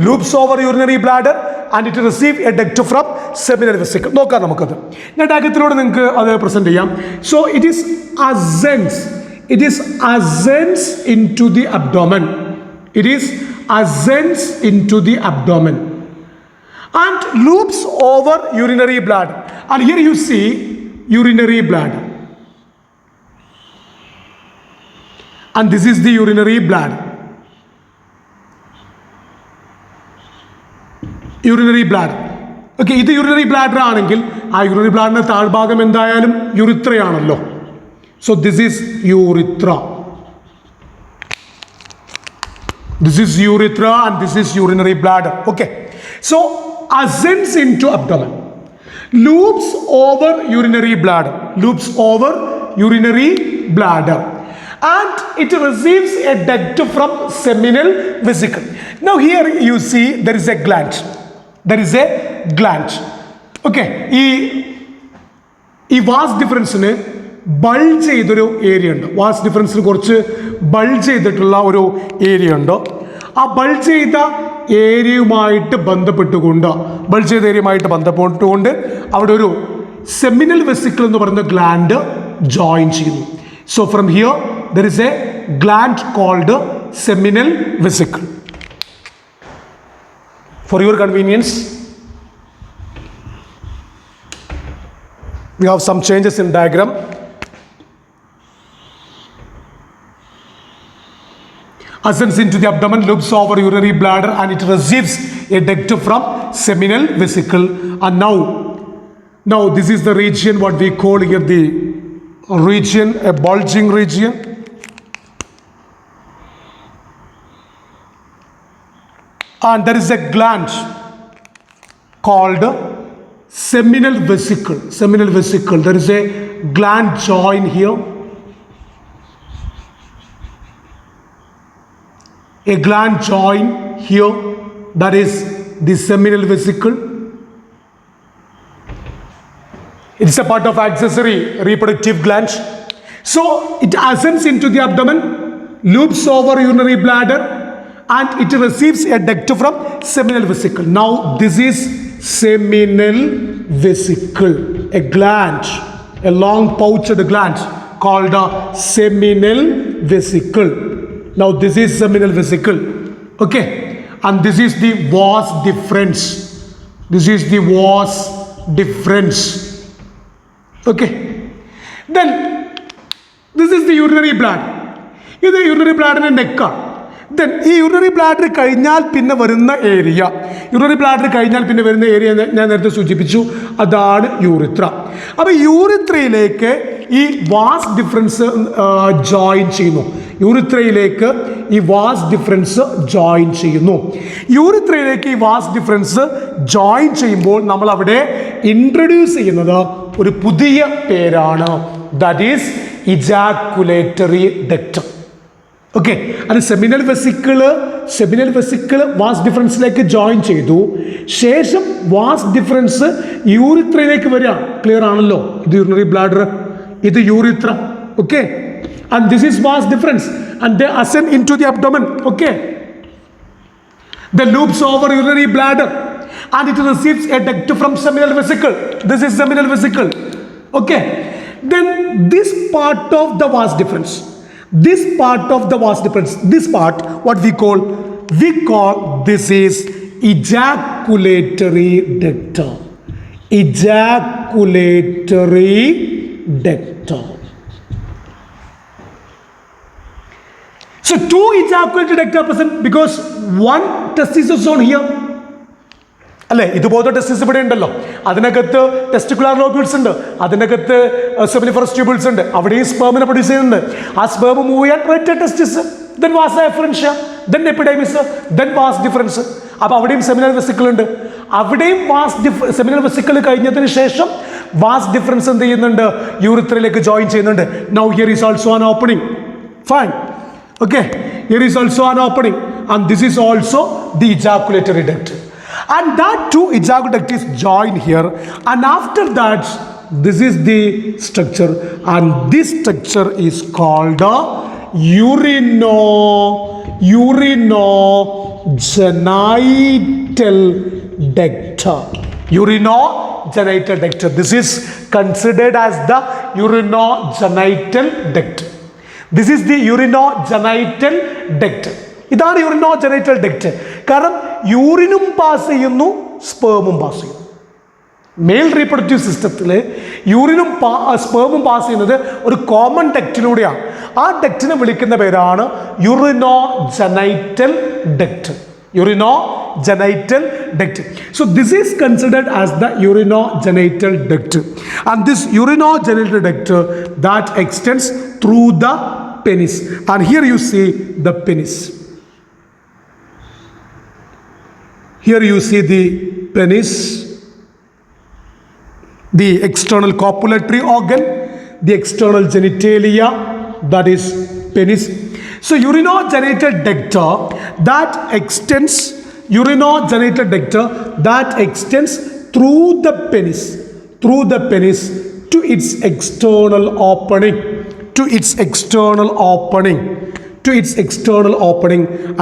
loops over urinary bladder, and it receives a duct from seminal vesicle. നോക്കാം നമുക്കത്. ഞാൻ ഡയഗ്രത്തിലൂടെ നിങ്ങൾക്ക് അത് present ചെയ്യാം. So it is ascends into the abdomen. It is ascends into the abdomen and loops over urinary bladder. And here you see urinary bladder. And this is the urinary bladder. Urinary bladder. Okay, ഇത് urinary bladder ആണെങ്കിൽ ആ urinary ബ്ലാഡറിന്റെ താഴ്ഭാഗം എന്തായാലും യുറിത്രയാണല്ലോ. So this is urethra. This is urethra and this is urinary bladder. Okay, so ascends into abdomen, loops over urinary bladder. Loops over urinary bladder. And it receives a duct from seminal vesicle. Now here you see there is a gland. There is a gland. Okay, ഈ was ഡിഫറൻസിന് bulge ചെയ്തൊരു area ഉണ്ട്. Was ഡിഫറൻസിന് കുറച്ച് bulge ചെയ്തിട്ടുള്ള ഒരു area ഉണ്ട്. ആ bulge ചെയ്ത ഏരിയയുമായിട്ട് ബന്ധപ്പെട്ടുകൊണ്ട് അവിടെ ഒരു സെമിനൽ വെസിക്കിൾ എന്ന് പറയുന്ന ഗ്ലാൻഡ് ജോയിൻ ചെയ്യുന്നു. So from here there is a gland called seminal vesicle. For your convenience, we have some changes in diagram. Ascends into the abdomen, loops over urinary bladder, and it receives a duct from seminal vesicle. And now this is the region what we call here the region, a bulging region. And there is a gland called seminal vesicle. Seminal vesicle. There is a gland join here. A gland join here. That is the seminal vesicle. It's a part of accessory reproductive gland. So it ascends into the abdomen, loops over urinary bladder, and it receives a duct from seminal vesicle. Now this is seminal vesicle, a gland, a long pouched gland called a seminal vesicle. Now this is seminal vesicle, okay, and this is the vas deferens. This is the vas deferens, okay. Then this is the urinary bladder. This is urinary bladder neck. Then ഈ urinary bladder കഴിഞ്ഞാൽ പിന്നെ വരുന്ന area, urinary bladder കഴിഞ്ഞാൽ പിന്നെ വരുന്ന area ഞാൻ നേരത്തെ സൂചിപ്പിച്ചു, അതാണ് യൂറിത്ര. അപ്പോൾ യൂറിത്രയിലേക്ക് ഈ വാസ് ഡിഫറൻസ് ജോയിൻ ചെയ്യുന്നു. യൂറിത്രയിലേക്ക് ഈ വാസ് ഡിഫറൻസ് ജോയിൻ ചെയ്യുന്നു. യൂറിത്രയിലേക്ക് ഈ വാസ് ഡിഫറൻസ് ജോയിൻ ചെയ്യുമ്പോൾ നമ്മൾ അവിടെ ഇൻട്രൊഡ്യൂസ് ചെയ്യുന്നത് ഒരു പുതിയ പേരാണ്. That is ejaculatory duct. Okay, അത് സെമിനൽ വെസിക്കിള് വാസ് ഡിഫറൻസിലേക്ക് ജോയിൻ ചെയ്തു. ശേഷം വാസ് ഡിഫറൻസ് യൂറിത്രയിലേക്ക് വരിക. ക്ലിയർ ആണല്ലോ? ഇത് യൂറിനറി ബ്ലാഡർ, ഇത് urethra. Okay, and this is vas deferens and they ascend in to the abdomen. Okay, the loops over urinary bladder and it receives a duct from seminal vesicle. This is seminal vesicle. Okay, then this part of the vas deferens, this part of the vas deferens, this part what we call this is ejaculatory duct. Ejaculatory duct. So two ejaculatory ducts are present because one testis is on here. അല്ലേ, ഇതുപോലത്തെ ടെസ്റ്റിസ് ഇവിടെ ഉണ്ടല്ലോ. അതിനകത്ത് testicular lobules ഉണ്ട്, അതിനകത്ത് seminiferous tubules ഉണ്ട്. അവിടെയും സ്പേമിനെ produce ചെയ്യുന്നുണ്ട്. ആ സ്പേം മൂവ് ചെയ്യാൻ ഒറ്റ testis, then vas efferentia, then epididymis, then vas deferens. അപ്പോൾ അവിടെയും സെമിനൽ വെസിക്കിൾ ഉണ്ട്. അവിടെയും സെമിനൽ വെസിക്കിൾ കഴിഞ്ഞതിന് ശേഷം വാസ് ഡിഫറൻസ് എന്ത് ചെയ്യുന്നുണ്ട്? യൂറിത്രയിലേക്ക് ജോയിൻ ചെയ്യുന്നുണ്ട്. Now here is also an opening. Fine, okay, here is also an opening and this is also the ejaculatory duct. And that two ejaculatory duct is joined here, and after that this is the structure, and this structure is called urinogenital duct. Urinogenital duct. This is considered as the urinogenital duct. This is the urinogenital duct. ഇതാണ് യൂറിനോജനൈറ്റൽ duct. കാരണം യൂറിനും pass ചെയ്യുന്നു, സ്പേമും pass ചെയ്യുന്നു. Mail reproductive സിസ്റ്റത്തിൽ യൂറിനും സ്പേമും pass ചെയ്യുന്നത് ഒരു common ഡക്റ്റിലൂടെയാണ്. ആ ഡക്റ്റിനെ വിളിക്കുന്ന പേരാണ് യൂറിനോജനൈറ്റൽ duct. Urinogenital duct. So this is considered as the urinogenital duct, and this urinogenital duct that extends through the penis. And here you see the penis. Here you see the penis, the external copulatory organ, the external genitalia, that is penis. So urinogenital duct that extends through the penis to its external opening,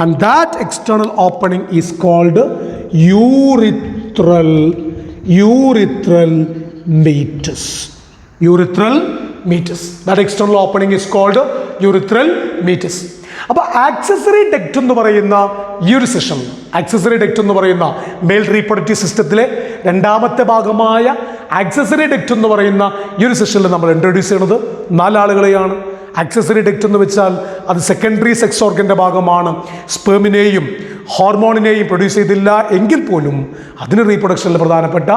and that external opening is called urethral meatus. That external opening is called urethral meatus. അപ്പോൾ accessory duct എന്ന് പറയുന്ന ഈ ഒരു session, accessory duct എന്ന് പറയുന്ന mail reproductive സിസ്റ്റത്തിലെ രണ്ടാമത്തെ ഭാഗമായ ആക്സസറി ഡക്റ്റ് എന്ന് പറയുന്ന ഈ ഒരു സെഷനിൽ നമ്മൾ ഇൻട്രൊഡ്യൂസ് ചെയ്യുന്നത് 4 ആളുകളെയാണ്. ആക്സസറി ഡക്റ്റ് എന്ന് വെച്ചാൽ അത് സെക്കൻഡറി സെക്സ് ഓർഗൻ്റെ ഭാഗമാണ്. സ്പേമിനെയും ഹോർമോണിനെയും പ്രൊഡ്യൂസ് ചെയ്തില്ല എങ്കിൽ പോലും അതിന് റീപ്രൊഡക്ഷനിൽ പ്രധാനപ്പെട്ട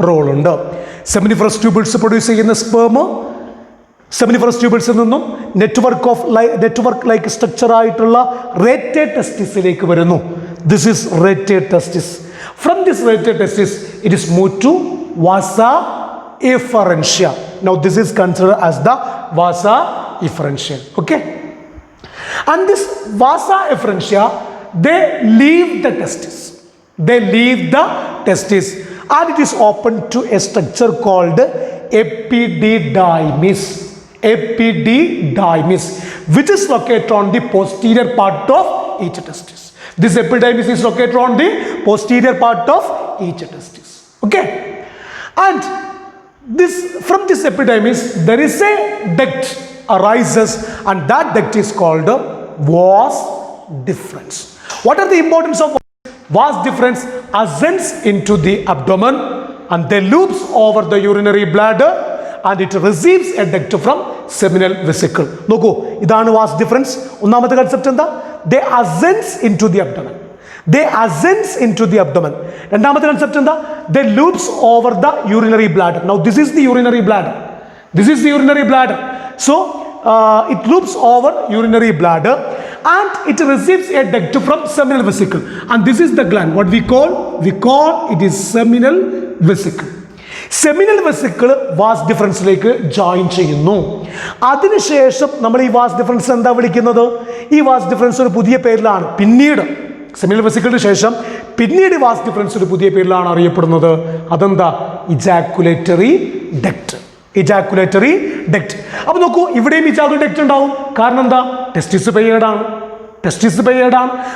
റോളുണ്ട്. സെമിനിഫറസ് ട്യൂബിൾസ് പ്രൊഡ്യൂസ് ചെയ്യുന്ന സ്പേം സെമിനിഫറസ് ട്യൂബിൾസിൽ നിന്നും നെറ്റ്വർക്ക് ലൈക്ക് സ്ട്രക്ചർ ആയിട്ടുള്ള റേറ്റേ ടെസ്റ്റിസിലേക്ക് വരുന്നു. This is rete testis. From this rete testis it is move to vasa efferentia. Now this is considered as the vasa efferentia. Okay, and this vasa efferentia, they leave the testis. They leave the testis, and it is open to a structure called epididymis. Epididymis, which is located on the posterior part of each testis. This epididymis is located on the posterior part of each testis. Okay, and from this epididymis there is a duct arises, and that duct is called vas deferens. What are the importance of vas deferens? Ascends into the abdomen and then loops over the urinary bladder, and it receives a duct from seminal vesicle. നോക്കൂ, ഇതാണ് vas deferens. ഒന്നാമത്തെ concept എന്താ? They ascends into the abdomen. They ascends into the abdomen. രണ്ടാമത്തെ concept എന്താ? They loops over the urinary bladder. Now this is the urinary bladder. This is the urinary bladder. So it loops over urinary bladder, and it receives a duct from seminal vesicle. And this is the gland. What we call it is seminal vesicle. Seminal vesicle vas ഡിഫറൻസിലേക്ക് join ചെയ്യുന്നു. അതിനുശേഷം നമ്മൾ ഈ vas deferens എന്താ വിളിക്കുന്നത്? ഈ vas deferens ഒരു പുതിയ പേരിലാണ് പിന്നീട് സെമിനൽ വെസിക്കിളിന് ശേഷം പിന്നീട് വാസ് ഡിഫറൻസ് ഒരു പുതിയ പേരിലാണ് അറിയപ്പെടുന്നത്. അതെന്താ? Ejaculatory duct. Ejaculatory duct. അപ്പൊ നോക്കൂ, ഇവിടെയും ഇജാക്കുലേറ്ററി ഡക്റ്റ് ഉണ്ടാവും. കാരണം എന്താ? ടെസ്റ്റിസ് പെയ്യേഡാണ്.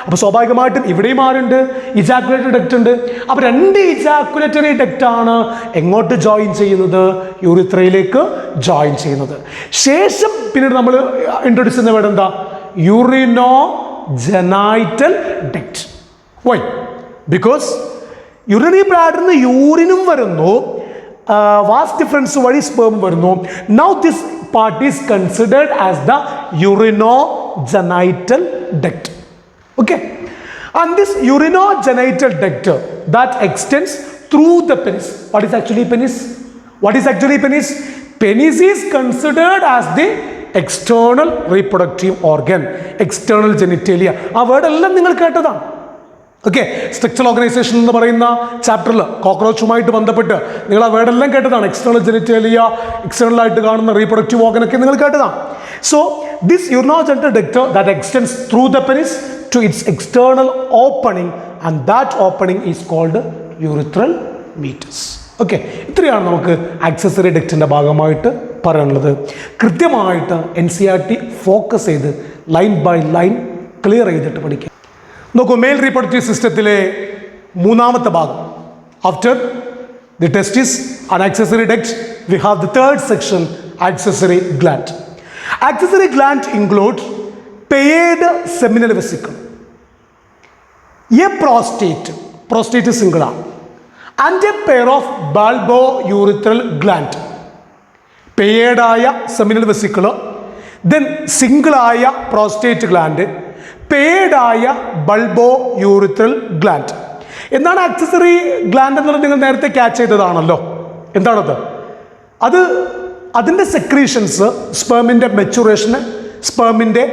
അപ്പൊ സ്വാഭാവികമായിട്ടും ഇവിടെയും ആരുണ്ട്? ഇജാക്കുലേറ്ററി ഡക്റ്റ് ഉണ്ട്. അപ്പൊ രണ്ട് ഇജാക്കുലേറ്ററി ഡക്റ്റ് ആണ് എങ്ങോട്ട് ജോയിൻ ചെയ്യുന്നത്? യൂറിത്രയിലേക്ക് ജോയിൻ ചെയ്യുന്നത്. ശേഷം പിന്നീട് നമ്മൾ ഇൻട്രൊഡ്യൂസ് ചെയ്യുന്ന വേർഡ് എന്താ? യൂറിനോജനൈറ്റൽ ഡക്റ്റ്. വൈ? ബിക്കോസ് യൂറിനറി ബ്ലാഡറിന് യൂറിനും വരുന്നു, വാസ് ഡിഫറൻസ് വഴി സ്പേം വരുന്നു. Now this part is considered as the urinogenital duct. Okay, and this urinogenital duct that extends through the penis. What is actually penis? Penis is considered as the external reproductive organ, external genitalia. ആ word എല്ലാം നിങ്ങൾ കേട്ടതാണ്. Okay, structural organisation എന്ന് പറയുന്ന ചാപ്റ്ററിൽ കോക്രോച്ചുമായിട്ട് ബന്ധപ്പെട്ട് നിങ്ങൾ ആ വേർഡെല്ലാം കേട്ടതാണ്. എക്സ്റ്റേണൽ ജെനിറ്റേലിയ, എക്സ്റ്റേണൽ ആയിട്ട് കാണുന്ന റീപ്രൊഡക്റ്റീവ് ഓർഗൻ ഒക്കെ നിങ്ങൾ കേട്ടതാണ്. So this urinogenital duct that extends through the penis to its external opening, and that opening is called urethral meatus. Okay, ഇത്രയാണ് നമുക്ക് ആക്സസറി ഡക്റ്റിൻ്റെ ഭാഗമായിട്ട് പറയാനുള്ളത്. കൃത്യമായിട്ട് NCERT ഫോക്കസ് ചെയ്ത് ലൈൻ ബൈ ലൈൻ ക്ലിയർ ചെയ്തിട്ട് പഠിക്കുക. നോക്കൂ, മെയിൽ റീപ്രൊഡക്റ്റീവ് സിസ്റ്റത്തിലെ മൂന്നാമത്തെ ഭാഗം. After the testis and accessory duct we have the third section, accessory gland. Accessory gland include paired seminal vesicle, a prostate single ആണ്, and a pair of bulbo urethral gland. പെയേർഡായ seminal vesicle, then സിംഗിളായ prostate gland, പെയ്ഡായ bulbo urethral gland. എന്താണ് accessory gland എന്നുള്ളത് നിങ്ങൾ നേരത്തെ catch ചെയ്തതാണല്ലോ. എന്താണത്? അതിൻ്റെ സെക്രീഷൻസ് സ്പേമിൻ്റെ മെച്ചുറേഷന്, സ്പേമിൻ്റെ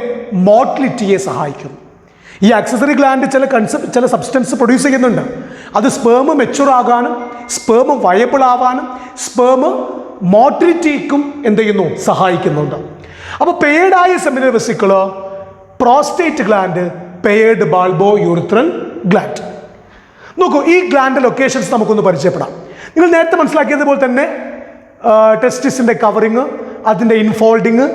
മോട്ടിലിറ്റിയെ സഹായിക്കുന്നു. ഈ ആക്സസറി ഗ്ലാൻഡ് ചില സബ്സ്റ്റൻസ് പ്രൊഡ്യൂസ് ചെയ്യുന്നുണ്ട്. അത് സ്പേം മെച്ചുർ ആകാനും സ്പേം വയബിൾ ആവാനും സ്പേം മോട്ടിലിറ്റിക്കും എന്ത് ചെയ്യുന്നു? സഹായിക്കുന്നുണ്ട്. അപ്പോൾ പെയ്ഡായ seminal vesicle, prostate gland, paired bulbo urethral gland. നോക്കൂ, ഈ ഗ്ലാൻഡ് ലൊക്കേഷൻസ് നമുക്കൊന്ന് പരിചയപ്പെടാം. നിങ്ങൾ നേരത്തെ മനസ്സിലാക്കിയതുപോലെ തന്നെ ടെസ്റ്റിസിൻ്റെ കവറിങ്, അതിൻ്റെ ഇൻഫോൾഡിങ്,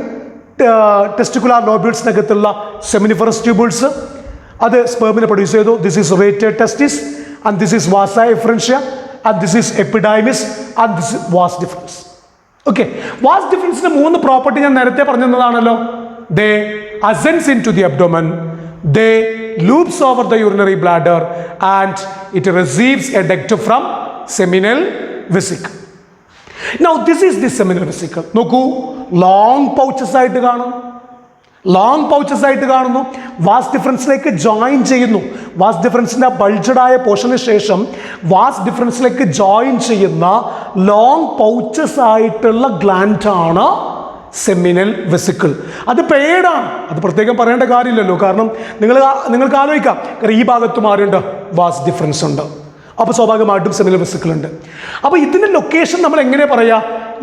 ടെസ്റ്റിക്കുലാർ ലോബ്യൂൾസിനകത്തുള്ള സെമിനിഫറസ് ട്യൂബിൾസ്, അത് സ്പേമിനെ പ്രൊഡ്യൂസ് ചെയ്തു. This is rete testis, and this is vasa efferentia, and this is epididymis, and this is vas deferens. Okay, vas ഡിഫറൻസിന്റെ 3 പ്രോപ്പർട്ടി ഞാൻ നേരത്തെ പറഞ്ഞു തന്നതാണല്ലോ. They ascends into the abdomen, they loops over the urinary bladder, and it receives a duct from seminal vesicle. Now this is the seminal vesicle. നോക്കൂ, long pouches ആയിട്ട് കാണും. Long pouches ആയിട്ട് കാണുന്നു. Was ഡിഫറൻസിലേക്ക് join ചെയ്യുന്നു. Was ഡിഫറൻസിൻ്റെ bulged ആയ പോർഷന് ശേഷം was ഡിഫറൻസിലേക്ക് ജോയിൻ ചെയ്യുന്ന ലോങ് പൗച്ചസ് ആയിട്ടുള്ള ഗ്ലാൻഡാണ് സെമിനൽ വെസിക്കിൾ. അത് പെയ്ഡാണ്. അത് പ്രത്യേകം പറയേണ്ട കാര്യമില്ലല്ലോ. കാരണം നിങ്ങൾക്ക് ആലോചിക്കാം, ഈ ഭാഗത്തും ആരുണ്ട്? വാസ് ഡിഫറൻസ് ഉണ്ട്. അപ്പോൾ സ്വാഭാവികമായിട്ടും സെമിനൽ വെസിക്കിൾ ഉണ്ട്. അപ്പോൾ ഇതിൻ്റെ ലൊക്കേഷൻ നമ്മൾ എങ്ങനെ പറയാ?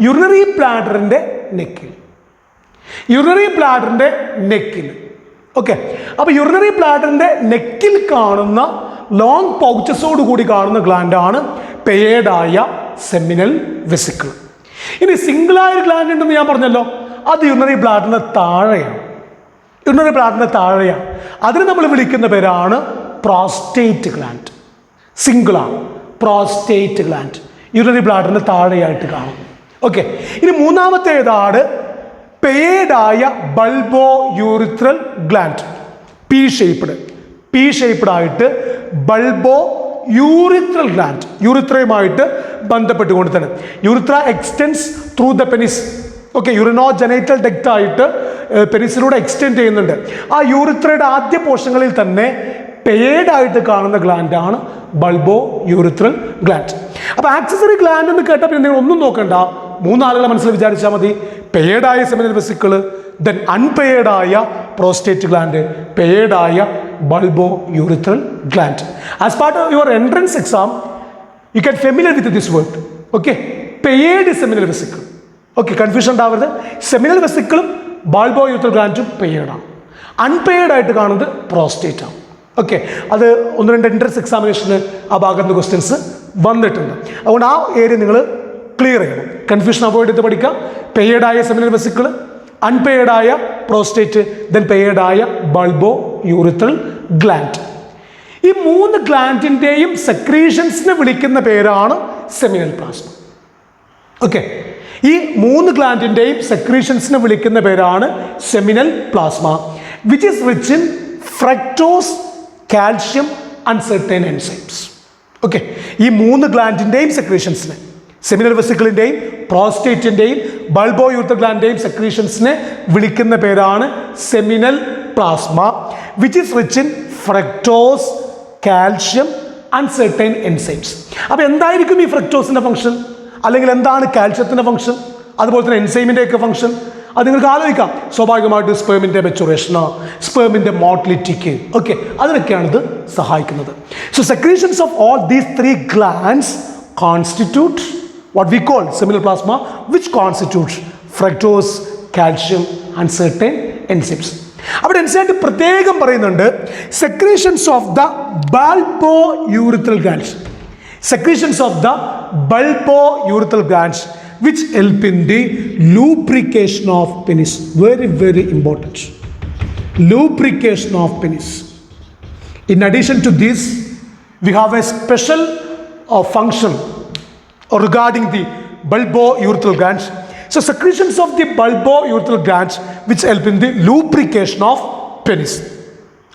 യൂറിനറി ബ്ലാഡറിൻ്റെ നെക്കിൽ. യൂറിനറി ബ്ലാഡറിൻ്റെ നെക്കിൽ. ഓക്കെ. അപ്പോൾ യൂറിനറി ബ്ലാഡറിൻ്റെ നെക്കിൽ കാണുന്ന ലോങ് പൗച്ചസോട് കൂടി കാണുന്ന ഗ്ലാൻഡാണ് പെയേഡായ സെമിനൽ വെസിക്കിൾ. ഇനി സിംഗിളായ ഗ്ലാൻഡ് ഉണ്ടെന്ന് ഞാൻ പറഞ്ഞല്ലോ, അത് യൂറിനറി ബ്ലാഡറിന് താഴെയാണ്. യൂറിനറി ബ്ലാഡറിന് താഴെയാണ്. അതിന് നമ്മൾ വിളിക്കുന്ന പേരാണ് പ്രോസ്റ്റേറ്റ് ഗ്ലാൻഡ്. സിംഗിളാണ് പ്രോസ്റ്റേറ്റ് ഗ്ലാൻഡ്. യൂറിനറി ബ്ലാഡറിന് താഴെയായിട്ട് കാണും. ഓക്കെ. ഇനി മൂന്നാമത്തേതാണ് പെയേഡായ bulbo urethral gland. P shaped ആയിട്ട് ബൾബോ യൂറിത്രൽ ഗ്ലാൻഡ്. യൂറിത്രയുമായിട്ട് ബന്ധപ്പെട്ടുകൊണ്ട് തന്നെ urethra extends through the penis. Okay. Urinogenital duct ആയിട്ട് പെനിസിലൂടെ എക്സ്റ്റെൻഡ് ചെയ്യുന്നുണ്ട്. ആ യൂറിത്രയുടെ ആദ്യ പോർഷനുകളിൽ തന്നെ പെയേഡായിട്ട് കാണുന്ന ഗ്ലാൻഡാണ് ബൾബോ യൂറിത്രൽ ഗ്ലാൻഡ്. അപ്പോൾ ആക്സസറി ഗ്ലാൻഡ് എന്ന് കേട്ടപ്പോൾ നിങ്ങൾ ഒന്നും നോക്കണ്ട, മൂന്നാളുകളെ മനസ്സിൽ വിചാരിച്ചാൽ മതി. പെയേഡായ സെമിനൽ വെസിക്കിൾ, ദെൻ അൺപെയേഡായ പ്രോസ്റ്റേറ്റ് ഗ്ലാൻഡ്, പെയേഡായ bulbo urethral gland. As part of your entrance exam you can familiar with this word. Okay. Paired seminal vesicle. Okay. Confusion ഉണ്ടാവരുത്. സെമിനൽ വെസിക്കിളും ബൾബോ യൂറിത്രൽ ഗ്ലാൻഡും പെയേഡാണ്. അൺപെയേഡ് ആയിട്ട് കാണുന്നത് പ്രോസ്റ്റേറ്റ് ആണ്. Okay. അത് 1-2 എൻട്രൻസ് എക്സാമിനേഷന് ആ ഭാഗത്ത് ക്വസ്റ്റ്യൻസ് വന്നിട്ടുണ്ട്. അതുകൊണ്ട് ആ ഏരിയ നിങ്ങൾ ക്ലിയർ ചെയ്യണം. കൺഫ്യൂഷൻ അവോയ്ഡ് ചെയ്ത് പഠിക്കാം. പെയേഡായ സെമിനൽ വെസിക്കിൾ, അൺപെയേഡായ പ്രോസ്റ്റേറ്റ്, ദെൻ പെയേഡായ ബൾബോ യൂറിത്രൽ ഗ്ലാൻഡ്. ഈ 3 ഗ്ലാൻഡിൻ്റെയും സെക്രീഷൻസിനെ വിളിക്കുന്ന പേരാണ് സെമിനൽ പ്ലാസ്മ. ഓക്കെ. ഈ 3 ഗ്ലാൻഡിൻ്റെയും സെക്രീഷൻസിനെ വിളിക്കുന്ന പേരാണ് seminal plasma, which is rich in fructose, calcium and certain enzymes. Okay. ഈ 3 ഗ്ലാൻഡിൻ്റെയും സെക്രീഷൻസിനെ, സെമിനൽ വെസിക്കിളിൻ്റെയും പ്രോസ്റ്റേറ്റിൻ്റെയും ബൾബോ യൂറിത്രൽ ഗ്ലാൻഡിൻ്റെയും സെക്രീഷൻസിനെ വിളിക്കുന്ന പേരാണ് seminal plasma, which is rich in fructose, calcium and certain enzymes. അപ്പോൾ എന്തായിരിക്കും ഈ ഫ്രക്ടോസിൻ്റെ ഫംഗ്ഷൻ, അല്ലെങ്കിൽ എന്താണ് കാൽഷ്യത്തിൻ്റെ ഫംഗ്ഷൻ, അതുപോലെ തന്നെ എൻസൈമിൻ്റെ ഒക്കെ ഫംഗ്ഷൻ? അത് നിങ്ങൾക്ക് ആലോചിക്കാം. സ്വാഭാവികമായിട്ട് സ്പേമിൻ്റെ മെച്ചുറേഷനോ സ്പേമിൻ്റെ മോട്ടിലിറ്റിക്ക് ഒക്കെ അതിനൊക്കെയാണ് ഇത് സഹായിക്കുന്നത്. So secretions of all these 3 glands constitute what we call seminal plasma, which constitutes fructose, calcium and certain enzymes. അവിടെ എൻസൈം പ്രത്യേകം പറയുന്നുണ്ട് secretions of the bulbo urethral glands. Secretions of the bulbo urethral glands which help in the lubrication of penis. Very, very important. Lubrication of penis. In addition to this, we have a special function regarding the bulbo urethral glands. So secretions of the bulbo urethral glands which help in the lubrication of penis.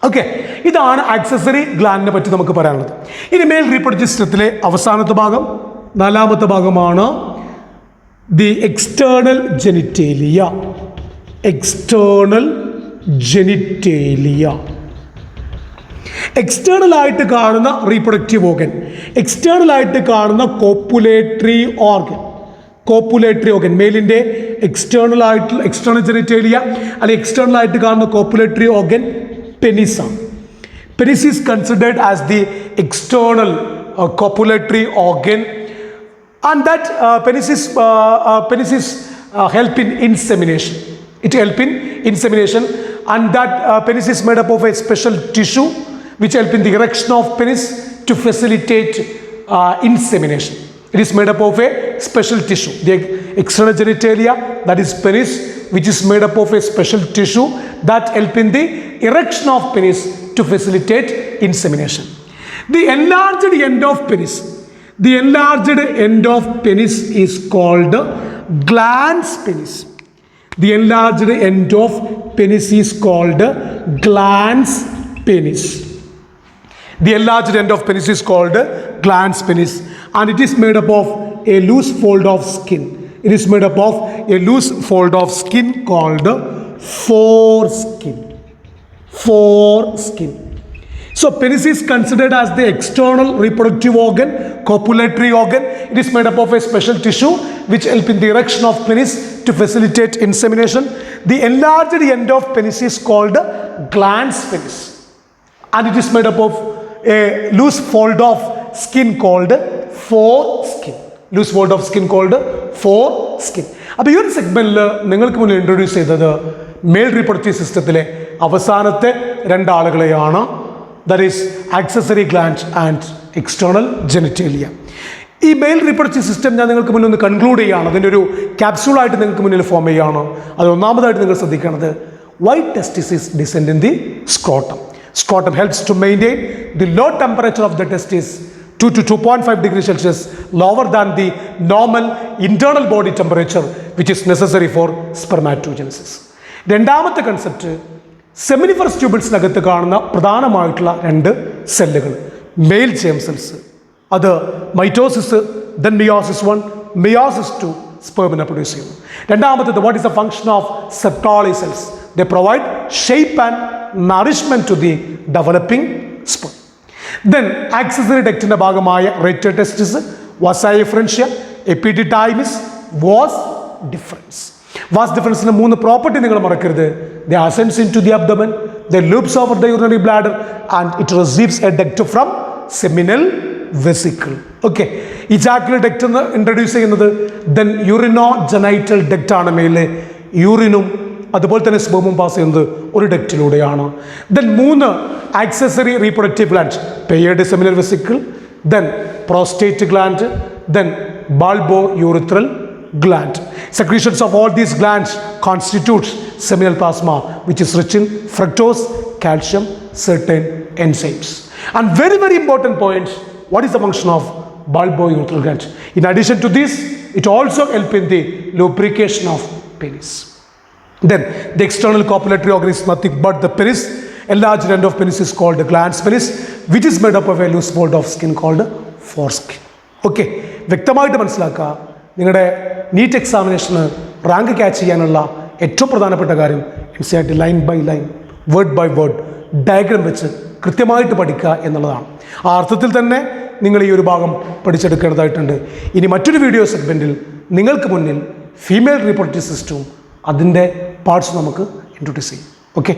Okay. ഇതാണ് accessory ഗ്ലാൻഡിനെ പറ്റി നമുക്ക് പറയാനുള്ളത്. ഇനി mail reproductive സിസ്റ്റത്തിലെ അവസാനത്തെ ഭാഗം, 4ാമത്തെ ഭാഗമാണ് the external genitalia. External genitalia. External ആയിട്ട് കാണുന്ന റീപ്രൊഡക്റ്റീവ് ഓർഗൻ, എക്സ്റ്റേണൽ ആയിട്ട് കാണുന്ന കോപ്പുലേറ്ററി ഓർഗൻ. കോപ്പുലേറ്ററി ഓർഗൻ മെയിലിൻ്റെ എക്സ്റ്റേണൽ ജെനിറ്റേലിയ അല്ലെങ്കിൽ എക്സ്റ്റേണൽ ആയിട്ട് കാണുന്ന കോപ്പുലേറ്ററി ഓർഗൻ പെനിസാണ്. Penis is considered as the external copulatory organ, and that penis is help in insemination. It help in insemination, and that penis is made up of a special tissue which help in the erection of penis to facilitate insemination. It is made up of a special tissue. The external genitalia, that is penis, which is made up of a special tissue that help in the erection of penis to facilitate insemination. The enlarged end of penis. The enlarged end of penis is called glans penis. The enlarged end of penis is called glans penis. The enlarged end of penis is called glans penis, and it is made up of a loose fold of skin. It is made up of a loose fold of skin called foreskin. Foreskin. So penis is considered as the external reproductive organ, copulatory organ. It is made up of a special tissue which help in the erection of penis to facilitate insemination. The enlarged end of penis is called glans penis, and it is made up of a loose fold of skin called foreskin. Loose fold of skin called foreskin. അപ്പോൾ ഈ ഒരു സെഗ്മെന്റിൽ നിങ്ങൾക്ക് മുന്നിൽ introduce ചെയ്തത് mail reproductive സിസ്റ്റത്തിലെ അവസാനത്തെ രണ്ടാളുകളെയാണ്. That is accessory gland and external genitalia. ഈ മെയിൽ റീപ്രൊഡക്റ്റീവ് സിസ്റ്റം ഞാൻ നിങ്ങൾക്ക് മുന്നിൽ ഒന്ന് കൺക്ലൂഡ് ചെയ്യുകയാണ്. അതിൻ്റെ ഒരു ക്യാപ്സ്യൂളായിട്ട് നിങ്ങൾക്ക് മുന്നിൽ ഫോം ചെയ്യുകയാണ്. അത് ഒന്നാമതായിട്ട് നിങ്ങൾ ശ്രദ്ധിക്കേണ്ടത് white ടെസ്റ്റിസ് is descend in the scrotum. Scrotum helps to maintain the low temperature of the testis 2 to 2.5 degrees Celsius lower than the normal internal body temperature which is necessary for spermatogenesis. രണ്ടാമത്തെ concept seminiferous ട്യൂബിൾസിനകത്ത് കാണുന്ന പ്രധാനമായിട്ടുള്ള രണ്ട് സെല്ലുകൾ, male germ cells, അത് mitosis, then meiosis 1, meiosis 2 സ്പെർമിനെ produce ചെയ്യുന്നു. രണ്ടാമത്തേത് what is the function of Sertoli cells? They provide shape and nourishment to the developing sperm. Then accessory ductന്റെ ഭാഗമായ rete testis, vasa efferentia, epididymis, vas deferens. Vas ഡിഫറൻസിന് 3 property നിങ്ങൾ മറക്കരുത്. They ascends into the abdomen, they loops over the urinary bladder and it receives a duct from seminal vesicle. Okay, ejaculate duct എന്ന് introduce ചെയ്യുന്നത് then urinogenital duct ആണ്. മേലെ യൂറിനും അതുപോലെ തന്നെ സ്പെർമും pass ചെയ്യുന്നത് ഒരു ഡക്റ്റിലൂടെയാണ്. Then 3 accessory reproductive gland, paired seminal vesicle, then prostate gland, then bulbo urethral gland. Secretions of all these glands constitutes seminal plasma which is rich in fructose, calcium, certain enzymes. And very very important point, what is the function of bulbourethral gland? In addition to this, it also helps in the lubrication of penis. Then the external copulatory organ is nothing but the penis. Enlarged end of penis is called the glans penis, which is made up of a loose fold of skin called foreskin. Okay, വ്യക്തമായിട്ട് മനസ്സിലാക്കുക. നിങ്ങളുടെ NEET എക്സാമിനേഷന് rank catch ചെയ്യാനുള്ള ഏറ്റവും പ്രധാനപ്പെട്ട കാര്യം NCERT line by line, word by word diagram വെച്ച് കൃത്യമായിട്ട് പഠിക്കുക എന്നുള്ളതാണ്. ആ അർത്ഥത്തിൽ തന്നെ നിങ്ങൾ ഈ ഒരു ഭാഗം പഠിച്ചെടുക്കേണ്ടതായിട്ടുണ്ട്. ഇനി മറ്റൊരു വീഡിയോ സെഗ്മെൻറ്റിൽ നിങ്ങൾക്ക് മുന്നിൽ ഫീമെയിൽ റീപ്രൊഡക്റ്റീവ് സിസ്റ്റവും അതിൻ്റെ പാർട്സ് നമുക്ക് ഇൻട്രൊഡ്യൂസ് ചെയ്യും. ഓക്കെ.